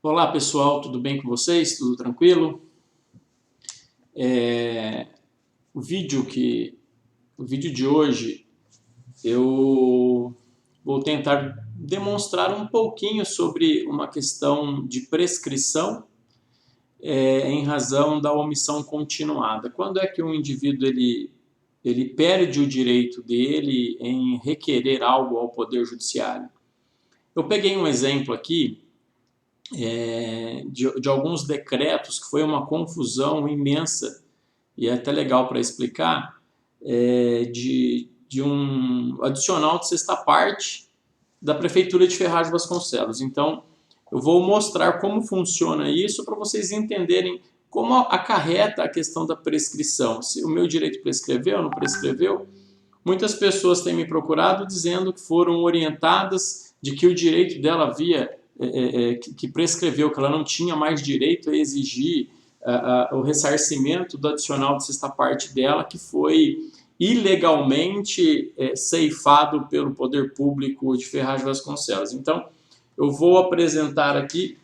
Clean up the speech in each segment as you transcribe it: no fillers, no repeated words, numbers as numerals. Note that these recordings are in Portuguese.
Olá pessoal, tudo bem com vocês? Tudo tranquilo? O vídeo de hoje eu vou tentar demonstrar um pouquinho sobre uma questão de prescrição em razão da omissão continuada. Quando é que um indivíduo ele perde o direito dele em requerer algo ao Poder Judiciário? Eu peguei um exemplo aqui de alguns decretos que foi uma confusão imensa e é até legal para explicar, de um adicional de sexta parte da Prefeitura de Ferraz de Vasconcelos. Então, eu vou mostrar como funciona isso para vocês entenderem como acarreta a questão da prescrição. Se o meu direito prescreveu ou não prescreveu. Muitas pessoas têm me procurado dizendo que foram orientadas de que o direito dela havia que prescreveu, que ela não tinha mais direito a exigir o ressarcimento do adicional de sexta parte dela, que foi ilegalmente ceifado pelo poder público de Ferraz de Vasconcelos. Então, eu vou apresentar aqui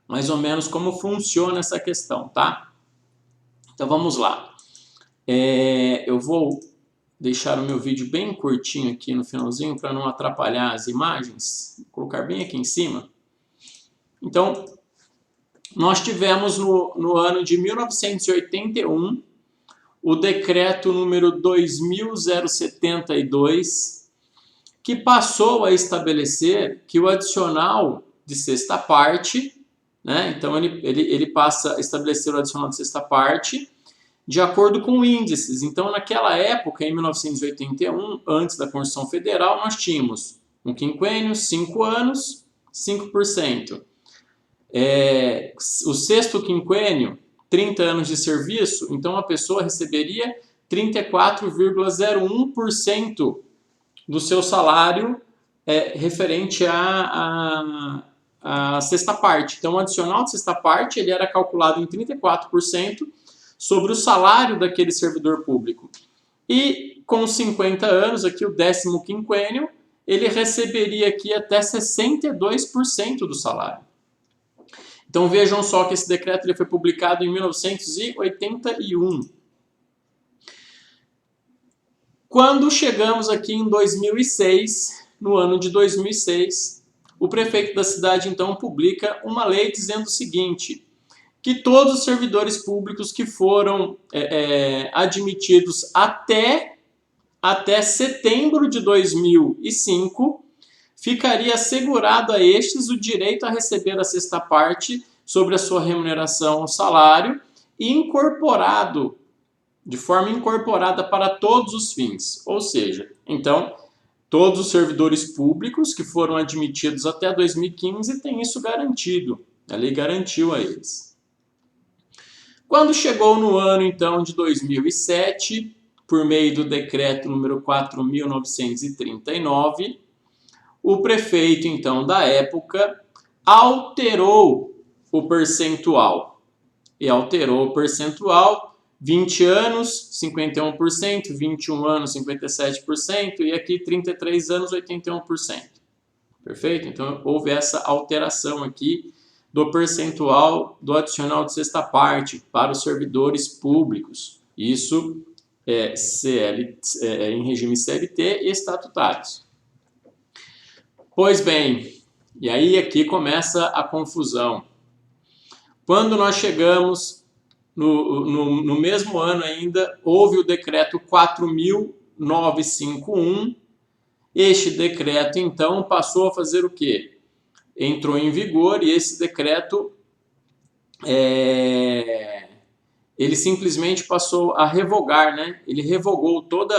mais ou menos como funciona essa questão, tá? Então, vamos lá. Eu vou deixar o meu vídeo bem curtinho aqui no finalzinho para não atrapalhar as imagens. Vou colocar bem aqui em cima. Então, nós tivemos no ano de 1981 o decreto número 2072, que passou a estabelecer que o adicional de sexta parte, né, então ele passa a estabelecer o adicional de sexta parte de acordo com índices. Então, naquela época, em 1981, antes da Constituição Federal, nós tínhamos um quinquênio, 5 anos, 5%. O sexto quinquênio, 30 anos de serviço, então a pessoa receberia 34,01% do seu salário referente à sexta parte. Então, o adicional de sexta parte ele era calculado em 34% sobre o salário daquele servidor público. E com 50 anos, aqui o décimo quinquênio, ele receberia aqui até 62% do salário. Então vejam só que esse decreto ele foi publicado em 1981. Quando chegamos aqui em 2006, no ano de 2006, o prefeito da cidade então publica uma lei dizendo o seguinte: que todos os servidores públicos que foram admitidos até setembro de 2005, ficaria assegurado a estes o direito a receber a sexta parte sobre a sua remuneração ao salário e de forma incorporada para todos os fins. Ou seja, então, todos os servidores públicos que foram admitidos até 2015 têm isso garantido. A lei garantiu a eles. Quando chegou no ano, então, de 2007, por meio do decreto número 4.939, o prefeito, então, da época, alterou o percentual. E alterou o percentual, 20 anos, 51%, 21 anos, 57%, e aqui 33 anos, 81%. Perfeito? Então, houve essa alteração aqui do percentual do adicional de sexta parte para os servidores públicos. Isso em regime CLT e estatutários. Pois bem, e aí aqui começa a confusão. Quando nós chegamos no mesmo ano ainda, houve o decreto 4.951. Este decreto, então, passou a fazer o quê? Entrou em vigor e esse decreto ele simplesmente passou a revogar, né? Ele revogou todo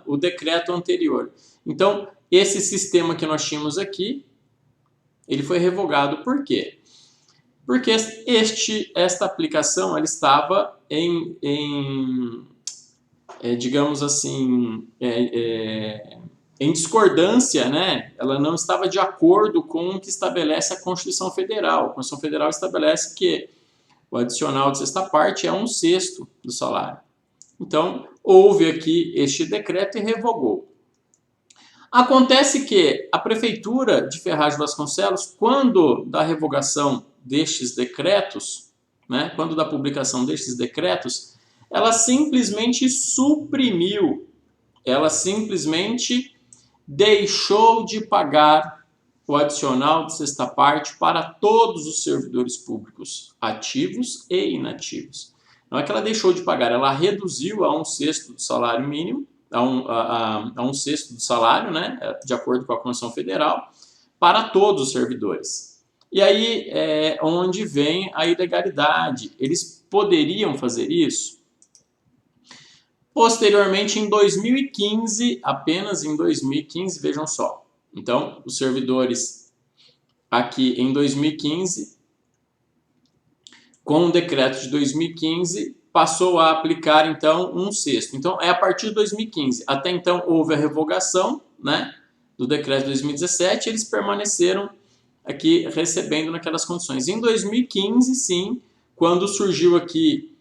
o decreto anterior. Então, esse sistema que nós tínhamos aqui, ele foi revogado. Por quê? Porque esta aplicação ela estava digamos assim, em discordância, né? Ela não estava de acordo com o que estabelece a Constituição Federal. A Constituição Federal estabelece que o adicional de sexta parte é 1/6 do salário. Então, houve aqui este decreto e revogou. Acontece que a Prefeitura de Ferraz de Vasconcelos, quando da revogação destes decretos, né, quando da publicação destes decretos, ela simplesmente suprimiu, ela simplesmente deixou de pagar o adicional de sexta parte para todos os servidores públicos, ativos e inativos. Não é que ela deixou de pagar, ela reduziu a 1/6 do salário mínimo, a 1/6 do salário, né, de acordo com a Constituição Federal, para todos os servidores. E aí é onde vem a ilegalidade. Eles poderiam fazer isso? Posteriormente, em 2015, apenas em 2015, vejam só. Então, os servidores aqui em 2015, com o decreto de 2015, passou a aplicar, então, 1/6. Então, é a partir de 2015. Até então, houve a revogação, né, do decreto de 2017, eles permaneceram aqui recebendo naquelas condições. Em 2015, sim, quando surgiu aqui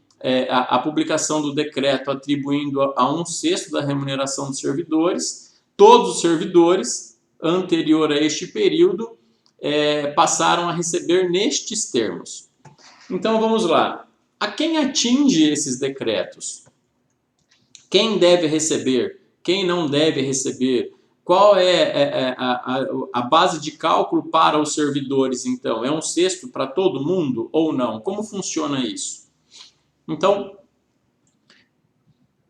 a publicação do decreto atribuindo a 1/6 da remuneração dos servidores, todos os servidores, anterior a este período, passaram a receber nestes termos. Então, vamos lá. A quem atinge esses decretos? Quem deve receber? Quem não deve receber? Qual é a base de cálculo para os servidores, então? É 1/6 para todo mundo ou não? Como funciona isso? Então,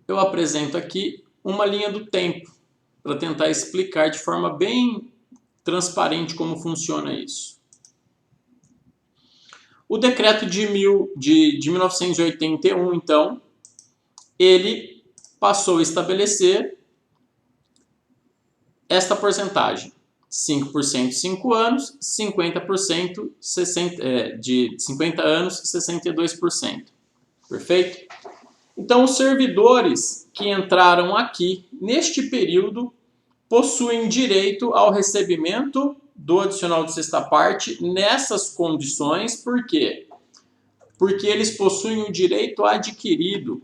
eu apresento aqui uma linha do tempo para tentar explicar de forma bem transparente como funciona isso. O decreto de 1981, então, ele passou a estabelecer esta porcentagem: 5% 5 anos, 50% de 50 anos, 62%. Perfeito? Então, os servidores que entraram aqui neste período possuem direito ao recebimento do adicional de sexta parte nessas condições. Por quê? Porque eles possuem o direito adquirido.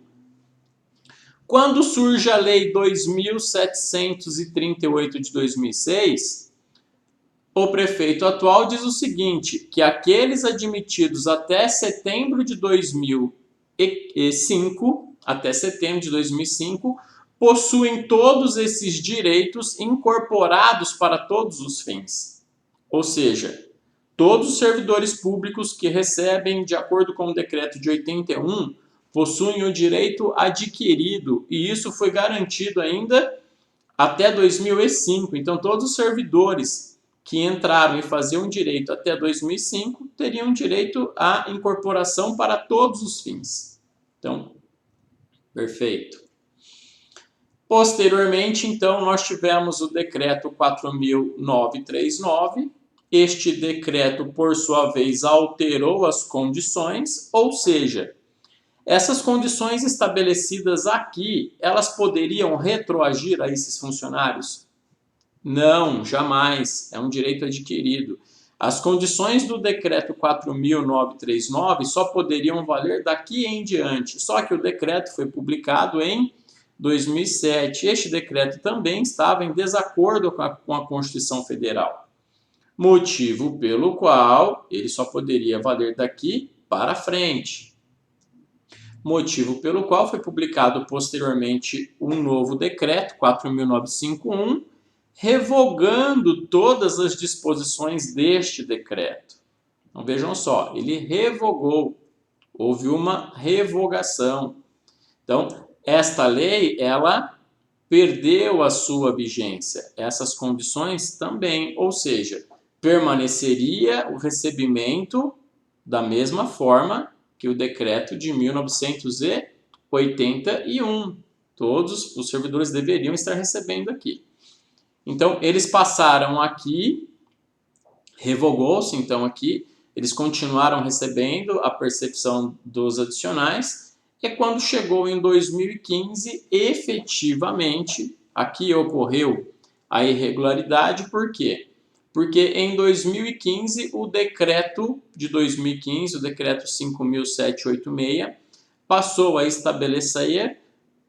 Quando surge a Lei 2.738 de 2006, o prefeito atual diz o seguinte, que aqueles admitidos até setembro de 2005, possuem todos esses direitos incorporados para todos os fins. Ou seja, todos os servidores públicos que recebem, de acordo com o decreto de 81, possuem o direito adquirido, e isso foi garantido ainda até 2005. Então, todos os servidores que entraram e faziam direito até 2005 teriam direito à incorporação para todos os fins. Então, perfeito. Posteriormente, então, nós tivemos o decreto 4.939. Este decreto, por sua vez, alterou as condições, ou seja, essas condições estabelecidas aqui, elas poderiam retroagir a esses funcionários? Não, jamais. É um direito adquirido. As condições do decreto 4.939 só poderiam valer daqui em diante. Só que o decreto foi publicado em 2007. Este decreto também estava em desacordo com a Constituição Federal. Motivo pelo qual ele só poderia valer daqui para frente. Motivo pelo qual foi publicado posteriormente um novo decreto, 4.951, revogando todas as disposições deste decreto. Então vejam só, ele revogou, houve uma revogação. Então, esta lei, ela perdeu a sua vigência, essas condições também, ou seja, permaneceria o recebimento da mesma forma que o decreto de 1981. Todos os servidores deveriam estar recebendo aqui. Então, eles passaram aqui, revogou-se então aqui, eles continuaram recebendo a percepção dos adicionais, e quando chegou em 2015, efetivamente, aqui ocorreu a irregularidade. Por quê? Porque em 2015, o decreto de 2015, o decreto 5.786, passou a estabelecer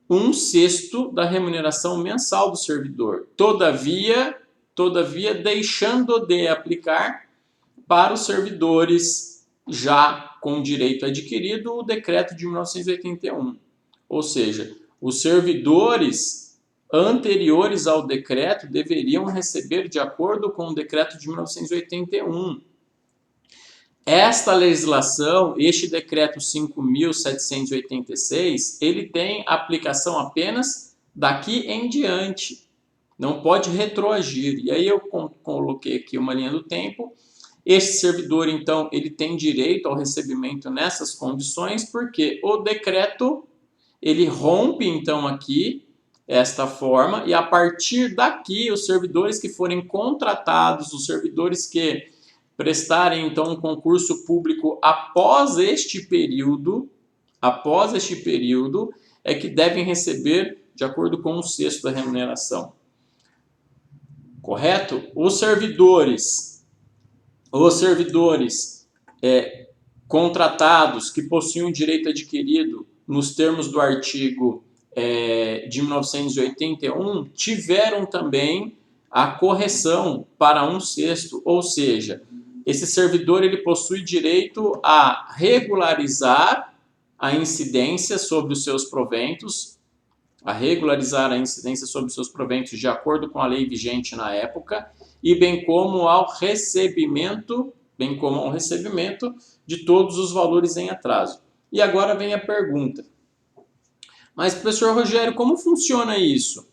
1/6 da remuneração mensal do servidor. Todavia, deixando de aplicar para os servidores já com direito adquirido o decreto de 1981. Ou seja, os servidores anteriores ao decreto deveriam receber de acordo com o decreto de 1981. Esta legislação, este decreto 5.786, ele tem aplicação apenas daqui em diante. Não pode retroagir. E aí eu coloquei aqui uma linha do tempo. Este servidor, então, ele tem direito ao recebimento nessas condições, porque o decreto, ele rompe, então, aqui, esta forma, e a partir daqui, os servidores que forem contratados, os servidores que prestarem, então, um concurso público após este período, é que devem receber de acordo com 1/6 da remuneração. Correto? Os servidores contratados que possuem o direito adquirido nos termos do artigo de 1981 tiveram também a correção para 1/6, ou seja, esse servidor ele possui direito a regularizar a incidência sobre os seus proventos, de acordo com a lei vigente na época, e bem como ao recebimento de todos os valores em atraso. E agora vem a pergunta. Mas, professor Rogério, como funciona isso?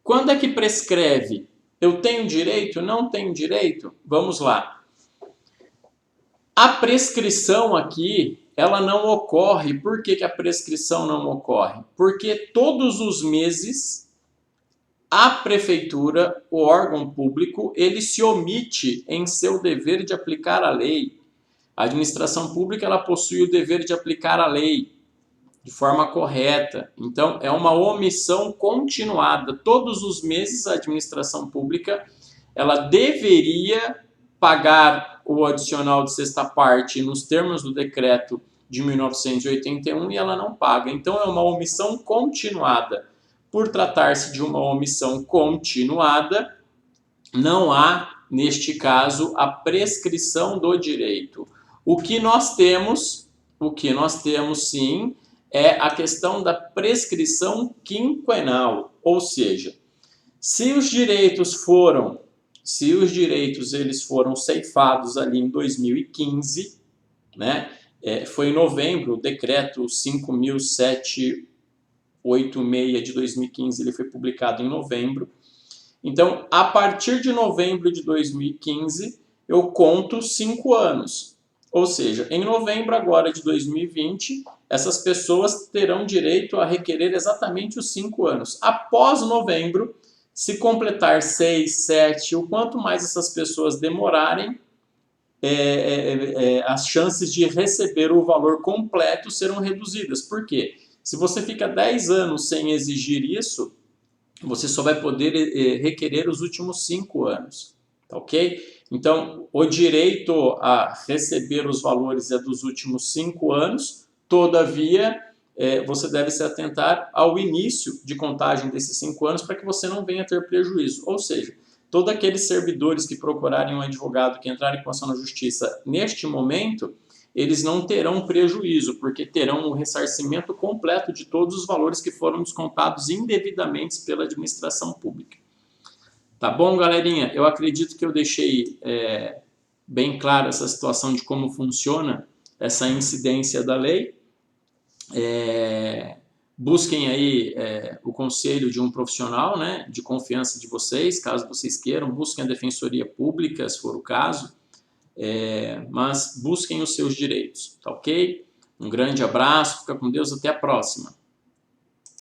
Quando é que prescreve? Eu tenho direito? Não tenho direito? Vamos lá. A prescrição aqui, ela não ocorre. Por que a prescrição não ocorre? Porque todos os meses a prefeitura, o órgão público, ele se omite em seu dever de aplicar a lei. A administração pública, ela possui o dever de aplicar a lei de forma correta. Então, é uma omissão continuada. Todos os meses, a administração pública, ela deveria pagar o adicional de sexta parte nos termos do decreto de 1981 e ela não paga. Então, é uma omissão continuada. Por tratar-se de uma omissão continuada, não há, neste caso, a prescrição do direito. O que nós temos sim, é a questão da prescrição quinquenal, ou seja, se os direitos eles foram ceifados ali em 2015, né? Foi em novembro, o decreto 5.786 de 2015, ele foi publicado em novembro. Então, a partir de novembro de 2015, eu conto 5 anos. Ou seja, em novembro agora de 2020, essas pessoas terão direito a requerer exatamente os 5 anos. Após novembro, se completar 6, 7, o quanto mais essas pessoas demorarem, as chances de receber o valor completo serão reduzidas. Por quê? Se você fica 10 anos sem exigir isso, você só vai poder requerer os últimos 5 anos. Tá ok? Então, o direito a receber os valores é dos últimos 5 anos, todavia, você deve se atentar ao início de contagem desses 5 anos para que você não venha ter prejuízo. Ou seja, todos aqueles servidores que procurarem um advogado, que entrarem com ação na justiça neste momento, eles não terão prejuízo, porque terão o ressarcimento completo de todos os valores que foram descontados indevidamente pela administração pública. Tá bom, galerinha? Eu acredito que eu deixei bem clara essa situação de como funciona essa incidência da lei. Busquem aí o conselho de um profissional, né, de confiança de vocês, caso vocês queiram. Busquem a defensoria pública, se for o caso. Mas busquem os seus direitos, tá ok? Um grande abraço, fica com Deus, até a próxima.